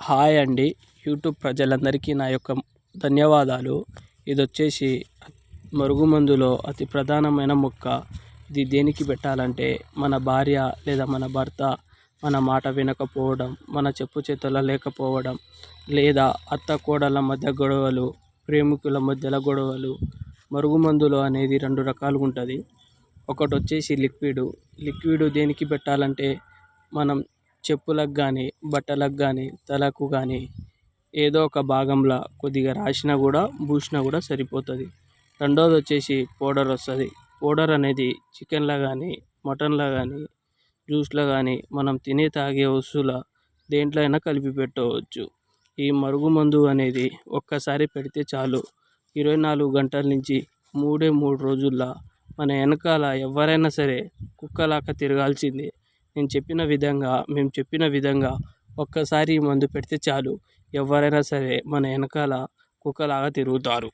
Hi అండి. YouTube ప్రజలందరికీ నా యొక్క ధన్యవాదాలు. ఇదొచ్చేసి మరుగుమందులో అతి ప్రధానమైన మొక్క. ఇది దేనికి పెట్టాలంటే మన భార్య లేదా మన భర్త మన మాట వినకపోవడం, మన చెప్పు చేతుల్లో లేకపోవడం, లేదా అత్త కోడళ్ళ మధ్య గొడవలు, ప్రేమికుల మధ్యలో గొడవలు. మరుగుమందులో అనేది 2 రకాలుగా ఉంటుంది. ఒకటి వచ్చేసి లిక్విడ్ దేనికి పెట్టాలంటే మనం చెప్పులకు కానీ, బట్టలకు కానీ, తలకు కానీ ఏదో ఒక భాగంలో కొద్దిగా రాసినా కూడా పూసినా కూడా సరిపోతుంది. రెండోది వచ్చేసి పౌడర్ వస్తుంది. పౌడర్ అనేది చికెన్లో కానీ, మటన్లో కానీ, జ్యూస్లో కానీ, మనం తినే తాగే వస్తువుల దేంట్లో అయినా కలిపి పెట్టవచ్చు. ఈ మరుగుమందు అనేది ఒక్కసారి పెడితే చాలు, 24 గంటల నుంచి 3 రోజుల్లో మన వెనకాల ఎవరైనా సరే కుక్కలాగా తిరగాల్సిందే. మేము చెప్పిన విధంగా ఒక్కసారి ఈ మందు పెడితే చాలు, ఎవరైనా సరే మన వెనకాల కుక్కలాగా తిరుగుతారు.